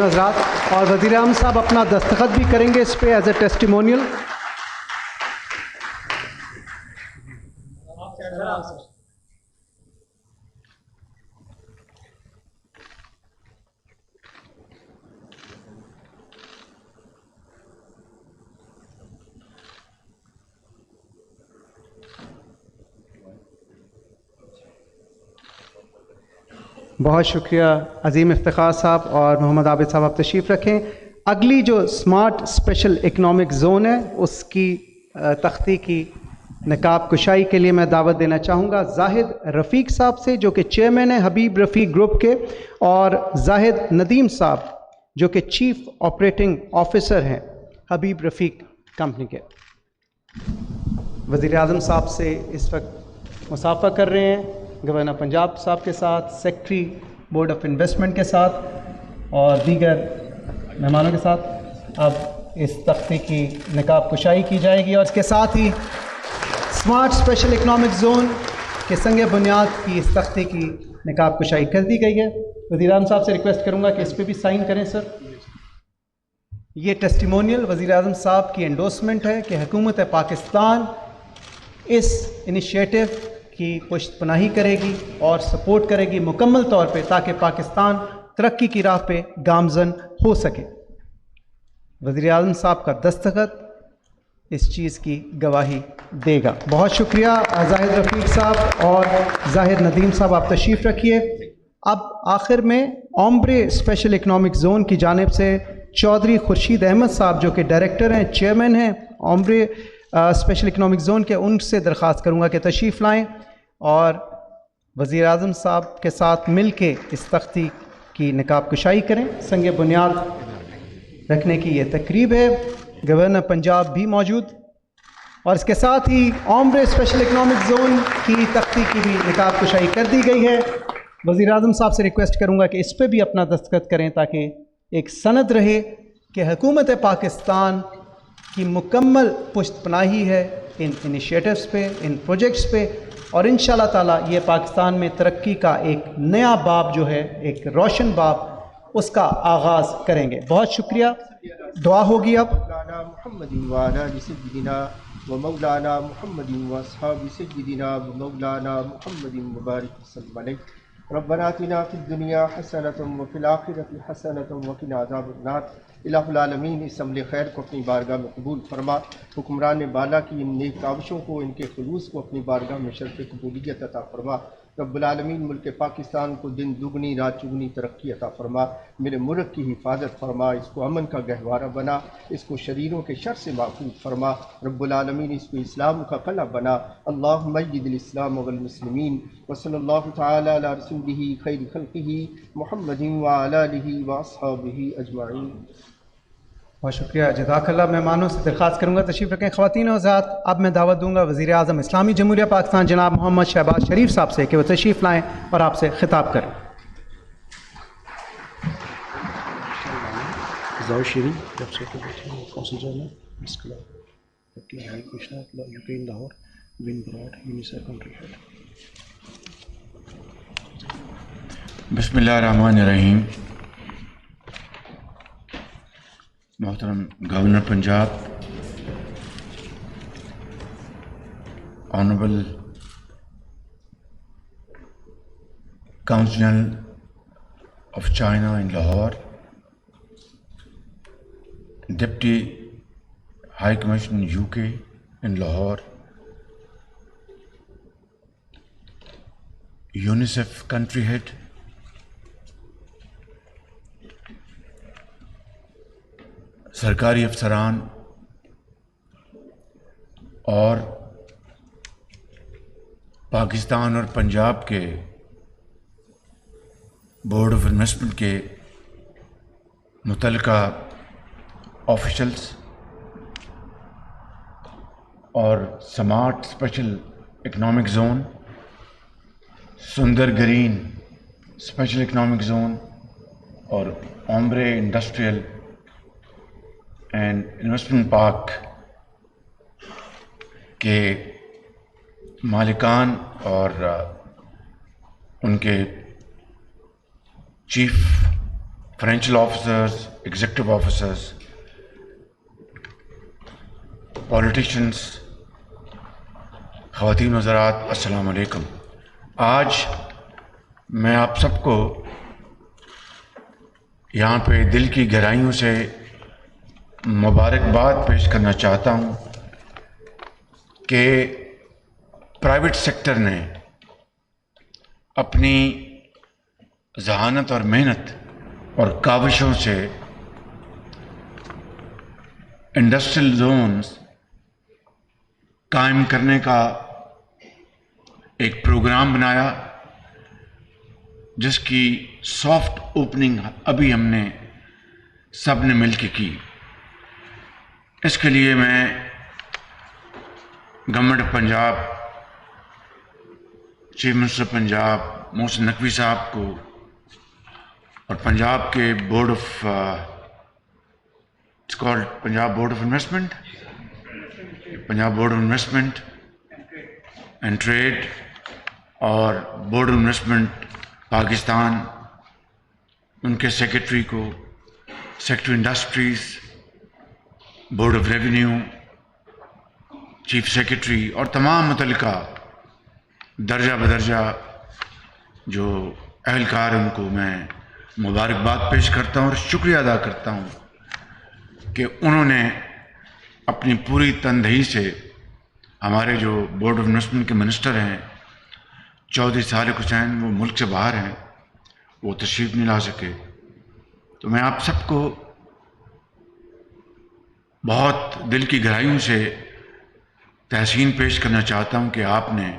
حضرات اور وزیر اعظم صاحب اپنا دستخط بھی کریں گے اس پہ ایز اے ٹیسٹیمونیل. بہت شکریہ عظیم افتخار صاحب اور محمد عابد صاحب. آپ تشریف رکھیں. اگلی جو اسمارٹ اسپیشل اکنامک زون ہے اس کی تختی کی نقاب کشائی کے لیے میں دعوت دینا چاہوں گا زاہد رفیق صاحب سے جو کہ چیئرمین ہیں حبیب رفیق گروپ کے، اور زاہد ندیم صاحب جو کہ چیف آپریٹنگ آفیسر ہیں حبیب رفیق کمپنی کے. وزیر اعظم صاحب سے اس وقت مصافحہ کر رہے ہیں گورنر پنجاب صاحب کے ساتھ، سیکٹری بورڈ آف انویسٹمنٹ کے ساتھ اور دیگر مہمانوں کے ساتھ. اب اس تختی کی نقاب کشائی کی جائے گی اور اس کے ساتھ ہی اسمارٹ اسپیشل اکنامک زون کے سنگ بنیاد کی اس تختی کی نقاب کشائی کر دی گئی ہے. وزیر اعظم صاحب سے ریکویسٹ کروں گا کہ اس پہ بھی سائن کریں سر. یہ ٹیسٹیمونیل وزیر اعظم صاحب کی انڈورسمنٹ ہے کہ حکومت پاکستان اس انیشیٹو کی پشت پناہی کرے گی اور سپورٹ کرے گی مکمل طور پہ تاکہ پاکستان ترقی کی راہ پہ گامزن ہو سکے. وزیر اعظم صاحب کا دستخط اس چیز کی گواہی دے گا. بہت شکریہ زاہد رفیق صاحب اور زاہد ندیم صاحب. آپ تشریف رکھیے. اب آخر میں اومبرے اسپیشل اکنامک زون کی جانب سے چودھری خورشید احمد صاحب جو کہ ڈائریکٹر ہیں، چیئرمین ہیں اومبرے اسپیشل اکنامک زون کے، ان سے درخواست کروں گا کہ تشریف لائیں اور وزیر اعظم صاحب کے ساتھ مل کے اس تختی کی نقاب کشائی کریں. سنگ بنیاد رکھنے کی یہ تقریب ہے. گورنر پنجاب بھی موجود اور اس کے ساتھ ہی اومبرے اسپیشل اکنامک زون کی تختی کی بھی نقاب کشائی کر دی گئی ہے. وزیر اعظم صاحب سے ریکویسٹ کروں گا کہ اس پہ بھی اپنا دستخط کریں تاکہ ایک سند رہے کہ حکومت پاکستان کی مکمل پشت پناہی ہے ان انیشیٹوز پہ، ان پروجیکٹس پہ، اور انشاءاللہ تعالیٰ یہ پاکستان میں ترقی کا ایک نیا باب جو ہے، ایک روشن باب، اس کا آغاز کریں گے. بہت شکریہ. دعا ہوگی. اب مولانا محمد وعلى آل سيدنا ومولانا محمد واصحاب سيدنا ومولانا محمد مبارك وسلم عليه. ربنا آتنا في الدنيا حسنة وفي الآخرة حسنة وقنا عذاب النار. الہ العالمین اس عمل خیر کو اپنی بارگاہ میں قبول فرما. حکمران بالا کی ان نیک کاوشوں کو، ان کے خلوص کو اپنی بارگاہ میں شرف قبولیت عطا فرما. رب العالمین ملک پاکستان کو دن دگنی رات چگنی ترقی عطا فرما. میرے ملک کی حفاظت فرما، اس کو امن کا گہوارہ بنا، اس کو شریروں کے شر سے محفوظ فرما. رب العالمین اس کو اسلام کا قلعہ بنا. اللہم مجد الاسلام والمسلمین. وصلی اللہ تعالی علی رسولہ خیر خلقہ محمد وعلی آلہ واصحابہ اجمعین. بہت شکریہ. جزاک اللہ. مہمانوں سے درخواست کروں گا تشریف رکھیں. خواتین و حضرات، اب میں دعوت دوں گا وزیر اعظم اسلامی جمہوریہ پاکستان جناب محمد شہباز شریف صاحب سے کہ وہ تشریف لائیں اور آپ سے خطاب کریں. بسم اللہ الرحمن الرحیم. محترم governor Punjab, honourable consul of China in Lahore, deputy high commission UK in Lahore, UNICEF country head, سرکاری افسران اور پاکستان اور پنجاب کے بورڈ آف انویسٹمنٹ کے متعلقہ آفیشلز اور سمارٹ اسپیشل اکنامک زون، سندر گرین اسپیشل اکنامک زون اور اومبرے انڈسٹریل اینڈ انویسٹمنٹ پارک کے مالکان اور ان کے chief financial officers, executive officers, politicians, خواتین و حضرات، السلام علیکم. آج میں آپ سب کو یہاں پہ دل کی گہرائیوں سے مبارکباد پیش کرنا چاہتا ہوں کہ پرائیویٹ سیکٹر نے اپنی ذہانت اور محنت اور کاوشوں سے انڈسٹریل زونز قائم کرنے کا ایک پروگرام بنایا، جس کی سافٹ اوپننگ ابھی ہم نے سب نے مل کے کی. اس کے لیے میں government of Punjab, chief minister Punjab Mohsin Naqvi sahib کو اور پنجاب کے board of Punjab board of investment, Punjab board of investment and trade اور بورڈ آف انویسٹمنٹ پاکستان، ان کے سیکرٹری کو، secretary industries, board of revenue, chief secretary اور تمام متعلقہ درجہ بدرجہ جو اہلکار ان کو میں مبارکباد پیش کرتا ہوں اور شکریہ ادا کرتا ہوں کہ انہوں نے اپنی پوری تندہی سے ہمارے جو بورڈ آف انویسٹمنٹ کے منسٹر ہیں چودھری صالح حسین، وہ ملک سے باہر ہیں، وہ تشریف نہیں لا سکے. تو میں آپ سب کو بہت دل کی گہرائیوں سے تحسین پیش کرنا چاہتا ہوں کہ آپ نے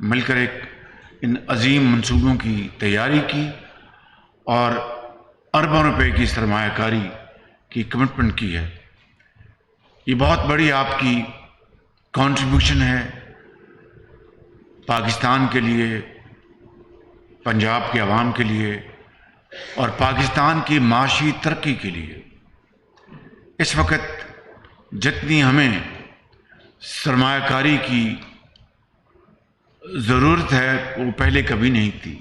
مل کر ایک ان عظیم منصوبوں کی تیاری کی اور اربوں روپے کی سرمایہ کاری کی کمٹمنٹ کی ہے. یہ بہت بڑی آپ کی کنٹریبیوشن ہے پاکستان کے لیے، پنجاب کے عوام کے لیے اور پاکستان کی معاشی ترقی کے لیے. اس وقت جتنی ہمیں سرمایہ کاری کی ضرورت ہے وہ پہلے کبھی نہیں تھی.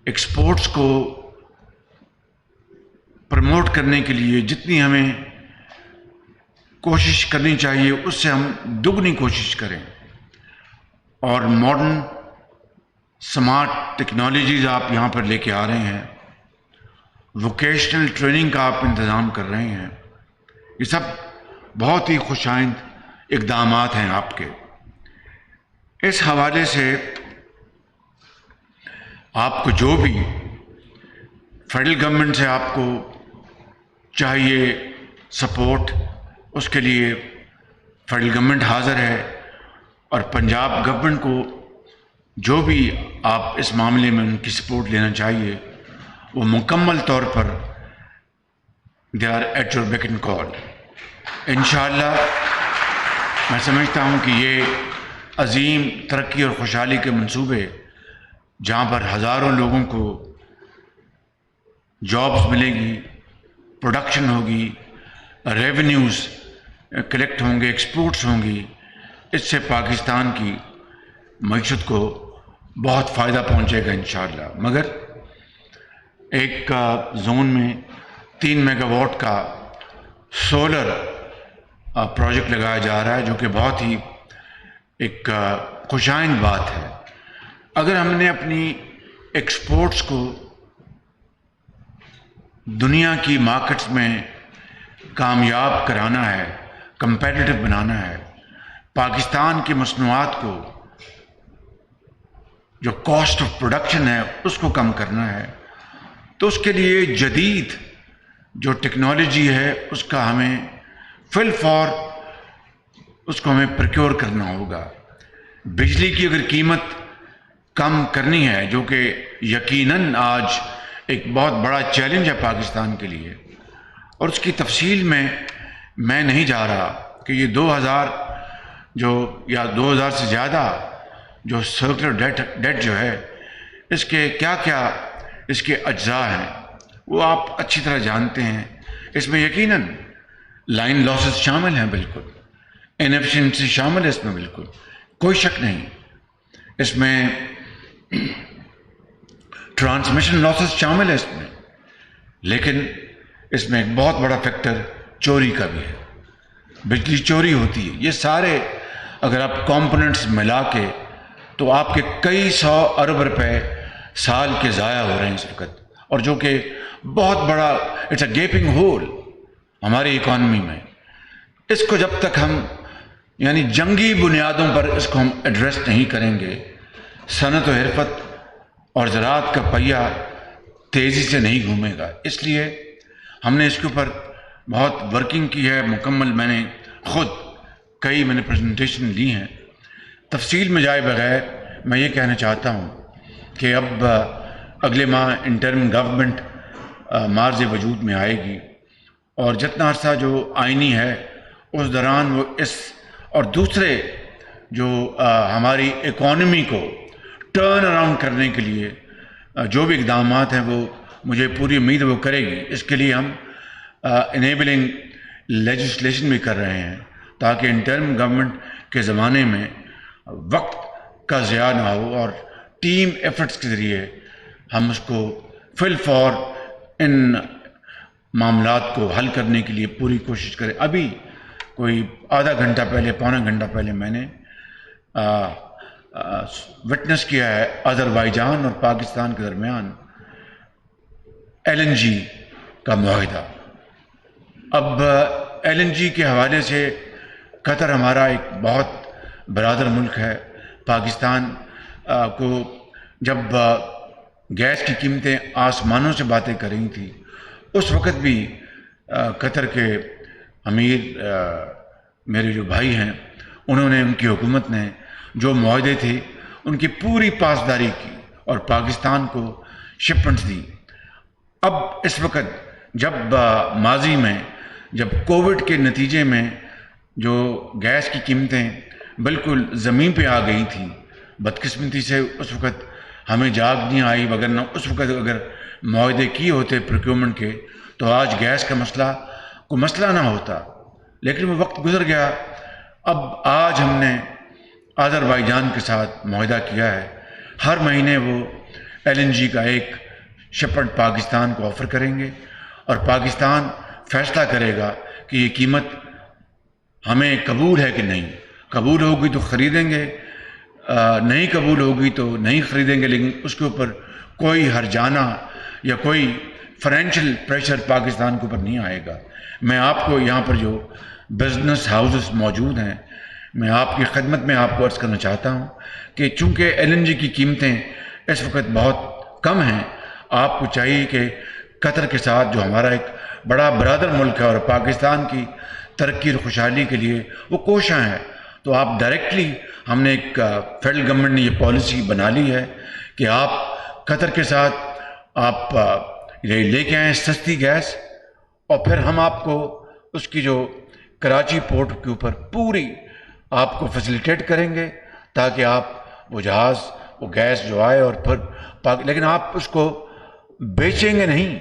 ایکسپورٹس کو پروموٹ کرنے کے لیے جتنی ہمیں کوشش کرنی چاہیے اس سے ہم دگنی کوشش کریں، اور ماڈرن سمارٹ ٹیکنالوجیز آپ یہاں پر لے کے آ رہے ہیں، ووکیشنل ٹریننگ کا آپ انتظام کر رہے ہیں. یہ سب بہت ہی خوش آئند اقدامات ہیں آپ کے. اس حوالے سے آپ کو جو بھی فیڈرل گورنمنٹ سے آپ کو چاہیے سپورٹ، اس کے لیے فیڈرل گورنمنٹ حاضر ہے، اور پنجاب گورنمنٹ کو جو بھی آپ اس معاملے میں ان کی سپورٹ لینا چاہیے وہ مکمل طور پر they are at your beck and call. انشاءاللہ میں سمجھتا ہوں کہ یہ عظیم ترقی اور خوشحالی کے منصوبے، جہاں پر ہزاروں لوگوں کو جابز ملے گی، پروڈکشن ہوگی، ریونیوز کلیکٹ ہوں گے، ایکسپورٹس ہوں گی، اس سے پاکستان کی معیشت کو بہت فائدہ پہنچے گا انشاءاللہ. مگر ایک زون میں 3 میگا واٹ کا سولر پروجیکٹ لگایا جا رہا ہے، جو کہ بہت ہی ایک خوشائند بات ہے. اگر ہم نے اپنی ایکسپورٹس کو دنیا کی مارکیٹس میں کامیاب کرانا ہے، کمپیٹیٹو بنانا ہے، پاکستان کی مصنوعات کو جو کاسٹ آف پروڈکشن ہے اس کو کم کرنا ہے، تو اس کے لیے جدید جو ٹیکنالوجی ہے اس کا ہمیں فل فور اس کو ہمیں پروکیور کرنا ہوگا. بجلی کی اگر قیمت کم کرنی ہے، جو کہ یقیناً آج ایک بہت بڑا چیلنج ہے پاکستان کے لیے، اور اس کی تفصیل میں نہیں جا رہا کہ یہ 2000 یا 2000 سے زیادہ جو سرکولر ڈیٹ جو ہے، اس کے کیا کیا اس کے اجزاء ہیں وہ آپ اچھی طرح جانتے ہیں. اس میں یقیناً لائن لاسز شامل ہیں، بالکل انیفیشنسی شامل ہے، اس میں بالکل کوئی شک نہیں. اس میں ٹرانسمیشن لاسز شامل ہے، اس میں لیکن اس میں ایک بہت بڑا فیکٹر چوری کا بھی ہے. بجلی چوری ہوتی ہے. یہ سارے اگر آپ کمپوننٹس ملا کے تو آپ کے کئی 100 ارب روپے سال کے ضائع ہو رہے ہیں اس وقت, اور جو کہ بہت بڑا اٹس اے گیپنگ ہول ہماری اکانومی میں. اس کو جب تک ہم یعنی جنگی بنیادوں پر اس کو ہم ایڈریس نہیں کریں گے, صنعت و حرفت اور زراعت کا پہیہ تیزی سے نہیں گھومے گا. اس لیے ہم نے اس کے اوپر بہت ورکنگ کی ہے مکمل. میں نے خود کئی پریزنٹیشن لی ہیں. تفصیل میں جائے بغیر میں یہ کہنا چاہتا ہوں کہ اب اگلے ماہ انٹرم گورنمنٹ مارز وجود میں آئے گی, اور جتنا عرصہ جو آئینی ہے اس دوران وہ اس اور دوسرے جو ہماری اکانومی کو ٹرن اراؤنڈ کرنے کے لیے جو بھی اقدامات ہیں وہ مجھے پوری امید ہے وہ کرے گی. اس کے لیے ہم انیبلنگ لیجسلیشن بھی کر رہے ہیں تاکہ انٹرم گورنمنٹ کے زمانے میں وقت کا ضیاع نہ ہو, اور ٹیم ایفرٹس کے ذریعے ہم اس کو فل فور ان معاملات کو حل کرنے کے لیے پوری کوشش کریں. ابھی کوئی آدھا گھنٹہ پہلے پونا گھنٹہ پہلے میں نے وٹنس کیا ہے آذربائیجان اور پاکستان کے درمیان LNG کا معاہدہ. اب LNG کے حوالے سے قطر ہمارا ایک بہت برادر ملک ہے. پاکستان کو جب گیس کی قیمتیں آسمانوں سے باتیں کر رہی تھیں اس وقت بھی قطر کے امیر میرے جو بھائی ہیں انہوں نے, ان کی حکومت نے جو معاہدے تھے ان کی پوری پاسداری کی اور پاکستان کو شپمنٹس دی. اب اس وقت جب ماضی میں جب کووڈ کے نتیجے میں جو گیس کی قیمتیں بالکل زمین پہ آ گئی تھیں, بدقسمتی سے اس وقت ہمیں جاگ نہیں آئی, وگرنہ اس وقت اگر معاہدے کیے ہوتے پروکیورمنٹ کے تو آج گیس کا مسئلہ کوئی مسئلہ نہ ہوتا. لیکن وہ وقت گزر گیا. اب آج ہم نے آذربائیجان کے ساتھ معاہدہ کیا ہے, ہر مہینے وہ LNG کا ایک شپمنٹ پاکستان کو آفر کریں گے, اور پاکستان فیصلہ کرے گا کہ یہ قیمت ہمیں قبول ہے کہ نہیں. قبول ہوگی تو خریدیں گے, نہیں قبول ہوگی تو نہیں خریدیں گے, لیکن اس کے اوپر کوئی ہرجانہ یا کوئی فائنینشیل پریشر پاکستان کے اوپر نہیں آئے گا. میں آپ کو یہاں پر جو بزنس ہاؤسز موجود ہیں میں آپ کی خدمت میں آپ کو عرض کرنا چاہتا ہوں کہ چونکہ LNG کی قیمتیں اس وقت بہت کم ہیں, آپ کو چاہیے کہ قطر کے ساتھ جو ہمارا ایک بڑا برادر ملک ہے اور پاکستان کی ترقی اور خوشحالی کے لیے وہ کوشاں ہیں, تو آپ ڈائریکٹلی ہم نے ایک فیڈرل گورنمنٹ نے یہ پالیسی بنا لی ہے کہ آپ قطر کے ساتھ آپ لے کے آئیں سستی گیس, اور پھر ہم آپ کو اس کی جو کراچی پورٹ کے اوپر پوری آپ کو فیسیلیٹیٹ کریں گے تاکہ آپ وہ جہاز وہ گیس جو آئے اور پھر لیکن آپ اس کو بیچیں گے نہیں.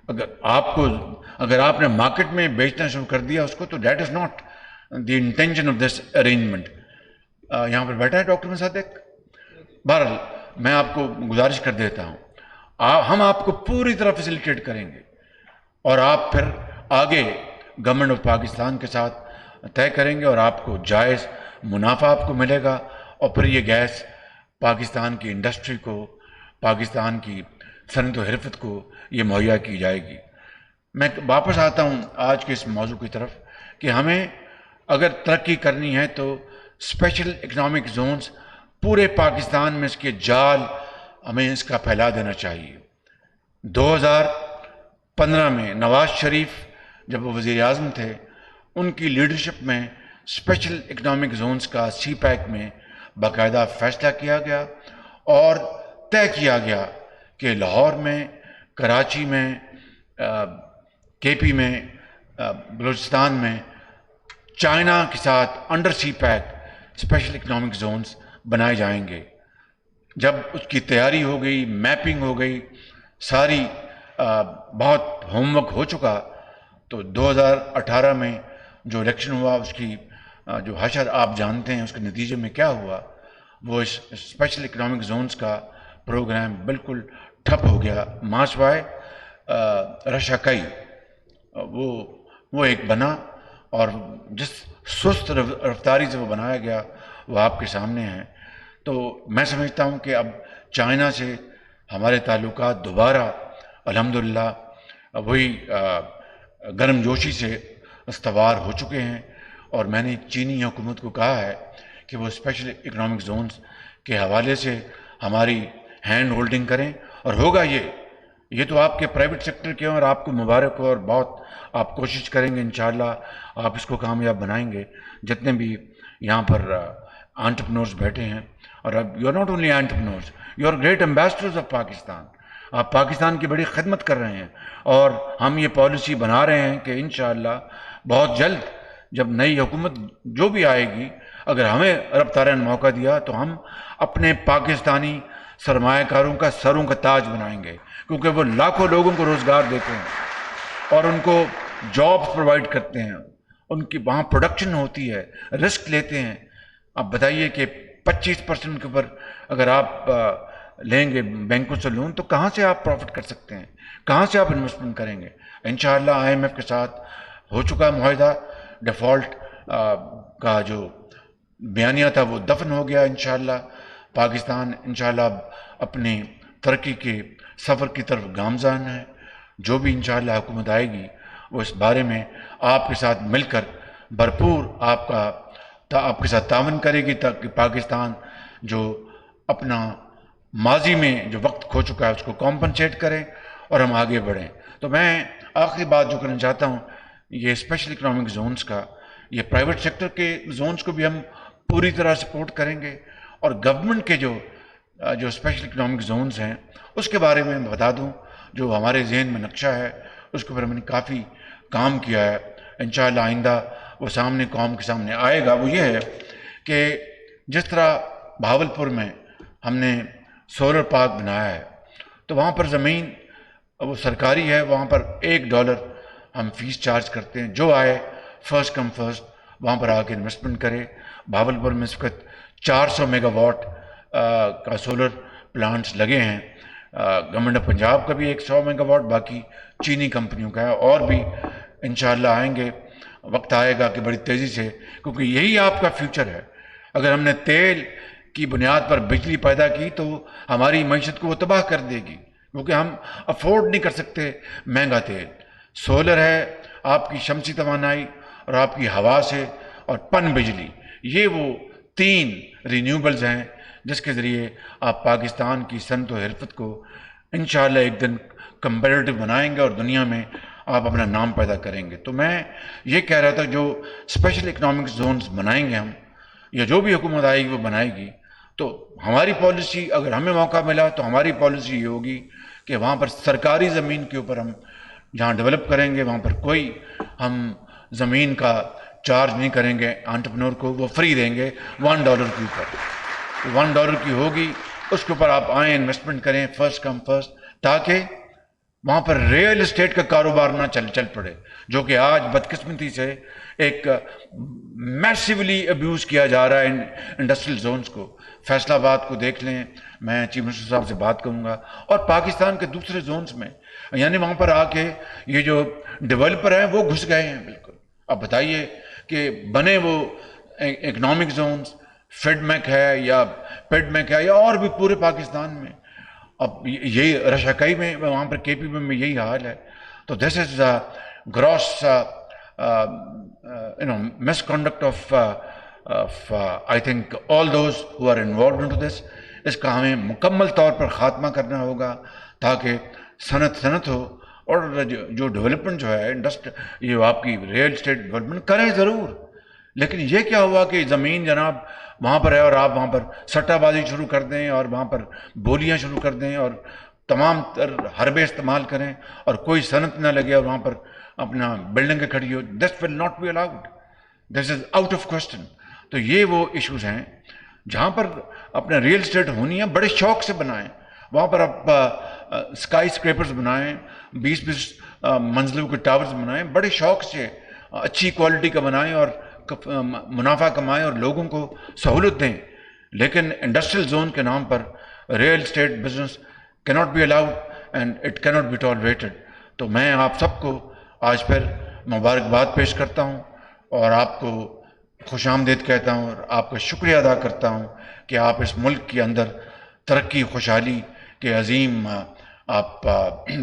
اگر آپ نے مارکیٹ میں بیچنا شروع کر دیا اس کو تو that is not the intention of this arrangement. یہاں پر بیٹھا ہے ڈاکٹر مصدق. بہرحال میں آپ کو گزارش کر دیتا ہوں, ہم آپ کو پوری طرح فیسیلیٹیٹ کریں گے, اور آپ پھر آگے گورنمنٹ آف پاکستان کے ساتھ طے کریں گے, اور آپ کو جائز منافع آپ کو ملے گا, اور پھر یہ گیس پاکستان کی انڈسٹری کو, پاکستان کی صنعت و حرفت کو یہ مہیا کی جائے گی. میں واپس آتا ہوں آج کے اس موضوع کی طرف کہ ہمیں اگر ترقی کرنی ہے تو اسپیشل اکنامک زونز پورے پاکستان میں اس کے جال ہمیں اس کا پھیلا دینا چاہیے. 2015 میں نواز شریف جب وہ وزیر اعظم تھے ان کی لیڈرشپ میں اسپیشل اکنامک زونز کا CPEC میں باقاعدہ فیصلہ کیا گیا اور طے کیا گیا کہ لاہور میں, کراچی میں, KP میں, بلوچستان میں چائنا کے ساتھ under CPEC special economic zones بنائے جائیں گے. جب اس کی تیاری ہو گئی, میپنگ ہو گئی, ساری بہت ہوم ورک ہو چکا, تو 2018 میں جو الیکشن ہوا اس کی جو حشر آپ جانتے ہیں اس کے نتیجے میں کیا ہوا, وہ اس اسپیشل اکنامک زونز کا پروگرام بالکل ٹھپ ہو گیا, ماں سوائے رشاکئی وہ ایک بنا، اور جس سست رفتاری سے وہ بنایا گیا وہ آپ کے سامنے ہے. تو میں سمجھتا ہوں کہ اب چائنا سے ہمارے تعلقات دوبارہ الحمدللہ وہی گرم جوشی سے استوار ہو چکے ہیں. اور میں نے چینی حکومت کو کہا ہے کہ وہ اسپیشل اکنامک زونز کے حوالے سے ہماری ہینڈ ہولڈنگ کریں، اور ہوگا یہ تو آپ کے پرائیویٹ سیکٹر کے ہیں اور آپ کو مبارک ہو، اور بہت آپ کوشش کریں گے انشاءاللہ آپ اس کو کامیاب بنائیں گے. جتنے بھی یہاں پر انٹرپرنورز بیٹھے ہیں، اور اب you are not only entrepreneurs, you are great ambassadors of Pakistan. آپ پاکستان کی بڑی خدمت کر رہے ہیں، اور ہم یہ پالیسی بنا رہے ہیں کہ انشاءاللہ بہت جلد جب نئی حکومت جو بھی آئے گی، اگر ہمیں رب تعالیٰ نے موقع دیا تو ہم اپنے پاکستانی سرمایہ کاروں کا سروں کا تاج بنائیں گے، کیونکہ وہ لاکھوں لوگوں کو روزگار دیتے ہیں اور ان کو جابس پرووائڈ کرتے ہیں، ان کی وہاں پروڈکشن ہوتی ہے، رسک لیتے ہیں. اب بتائیے کہ 25% کے اوپر اگر آپ لیں گے بینکوں سے لون، تو کہاں سے آپ پروفٹ کر سکتے ہیں، کہاں سے آپ انویسٹمنٹ کریں گے؟ انشاءاللہ IMF کے ساتھ ہو چکا معاہدہ، ڈیفالٹ کا جو بیانیہ تھا وہ دفن ہو گیا. انشاءاللہ پاکستان انشاءاللہ اب اپنی ترقی کے سفر کی طرف گامزن ہے. جو بھی انشاءاللہ حکومت آئے گی وہ اس بارے میں آپ کے ساتھ مل کر بھرپور آپ کے ساتھ تعاون کرے گی، تاکہ پاکستان جو اپنا ماضی میں جو وقت کھو چکا ہے اس کو کمپنسیٹ کریں اور ہم آگے بڑھیں. تو میں آخری بات جو کرنا چاہتا ہوں، یہ اسپیشل اکنامک زونز کا، یہ پرائیویٹ سیکٹر کے زونز کو بھی ہم پوری طرح سپورٹ کریں گے، اور گورنمنٹ کے جو اسپیشل اکنامک زونز ہیں اس کے بارے میں بتا دوں، جو ہمارے ذہن میں نقشہ ہے اس کے اوپر ہم نے کافی کام کیا ہے. انشاءاللہ آئندہ وہ قوم کے سامنے آئے گا. وہ یہ ہے کہ جس طرح بہاولپور میں ہم نے سولر پارک بنایا ہے، تو وہاں پر زمین وہ سرکاری ہے، وہاں پر $1 ہم فیس چارج کرتے ہیں. جو آئے فرسٹ کم فرسٹ وہاں پر آ کے انویسٹمنٹ کرے. بہاولپور میں اس وقت 400 میگا واٹ کا سولر پلانٹس لگے ہیں. گورنمنٹ آف پنجاب کا بھی 100 میگا واٹ، باقی چینی کمپنیوں کا ہے، اور بھی انشاءاللہ آئیں گے. وقت آئے گا کہ بڑی تیزی سے، کیونکہ یہی آپ کا فیوچر ہے. اگر ہم نے تیل کی بنیاد پر بجلی پیدا کی تو ہماری معیشت کو وہ تباہ کر دے گی، کیونکہ ہم افورڈ نہیں کر سکتے مہنگا تیل. سولر ہے، آپ کی شمسی توانائی اور آپ کی ہوا سے، اور پن بجلی، یہ وہ 3 رینیوبلز ہیں جس کے ذریعے آپ پاکستان کی صنعت و حرفت کو انشاءاللہ ایک دن کمپیریٹو بنائیں گے اور دنیا میں آپ اپنا نام پیدا کریں گے. تو میں یہ کہہ رہا تھا، جو اسپیشل اکنامک زونز بنائیں گے ہم، یا جو بھی حکومت آئے گی وہ بنائے گی، تو ہماری پالیسی، اگر ہمیں موقع ملا تو ہماری پالیسی یہ ہوگی کہ وہاں پر سرکاری زمین کے اوپر ہم جہاں ڈیولپ کریں گے وہاں پر کوئی ہم زمین کا چارج نہیں کریں گے انٹرپرنور کو، وہ فری دیں گے $1 کے اوپر. $1 کی ہوگی، اس کے اوپر آپ آئیں انویسٹمنٹ کریں فرسٹ کم فرسٹ، تاکہ وہاں پر ریئل اسٹیٹ کا کاروبار نہ چل پڑے، جو کہ آج بدقسمتی سے ایک میسیولی ابیوز کیا جا رہا ہے انڈسٹریل زونز کو. فیصل آباد کو دیکھ لیں، میں چیف منسٹر صاحب سے بات کروں گا، اور پاکستان کے دوسرے زونز میں، یعنی وہاں پر آ کے یہ جو ڈیولپر ہیں وہ گھس گئے ہیں بالکل. اب بتائیے کہ بنے وہ اکنامک زونز، فیڈ میک ہے یا پیڈ میک ہے، یا اور بھی پورے پاکستان میں. اب یہی رشاکئی میں، وہاں پر KP میں یہی حال ہے. تو دس از grass misconduct of I think all those who are involved into this. اس کا ہمیں مکمل طور پر خاتمہ کرنا ہوگا تاکہ صنعت ہو، اور جو ڈیولپمنٹ جو ہے یہ آپ کی ریئل اسٹیٹ ڈیولپمنٹ کریں ضرور. لیکن یہ کیا ہوا کہ زمین جناب وہاں پر ہے اور آپ وہاں پر سٹہ بازی شروع کر دیں اور وہاں پر بولیاں شروع کر دیں اور تمام حربے استعمال کریں اور کوئی صنعت نہ لگے اور وہاں پر اپنا بلڈنگیں کھڑی ہو. This will not be allowed, this is out of question. تو یہ وہ ایشوز ہیں جہاں پر اپنا ریئل اسٹیٹ ہونی ہے، بڑے شوق سے بنائیں. وہاں پر آپ اسکائی اسکریپرز بنائیں، 20 منزلوں کے ٹاورز بنائیں، بڑے شوق سے اچھی کوالٹی کا بنائیں اور منافع کمائیں اور لوگوں کو سہولت دیں. لیکن انڈسٹریل زون کے نام پر real estate business cannot be allowed and it cannot be tolerated. تو میں آپ سب کو آج پھر مبارکباد پیش کرتا ہوں اور آپ کو خوش آمدید کہتا ہوں اور آپ کا شکریہ ادا کرتا ہوں کہ آپ اس ملک کے اندر ترقی خوشحالی کے عظیم آپ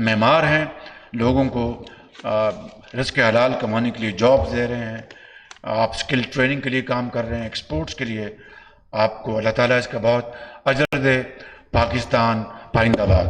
معمار ہیں، لوگوں کو رزق حلال کمانے کے لیے جابز دے رہے ہیں، آپ سکل ٹریننگ کے لیے کام کر رہے ہیں، ایکسپورٹس کے لیے، آپ کو اللہ تعالیٰ اس کا بہت اجر دے۔ پاکستان پائندہ باد۔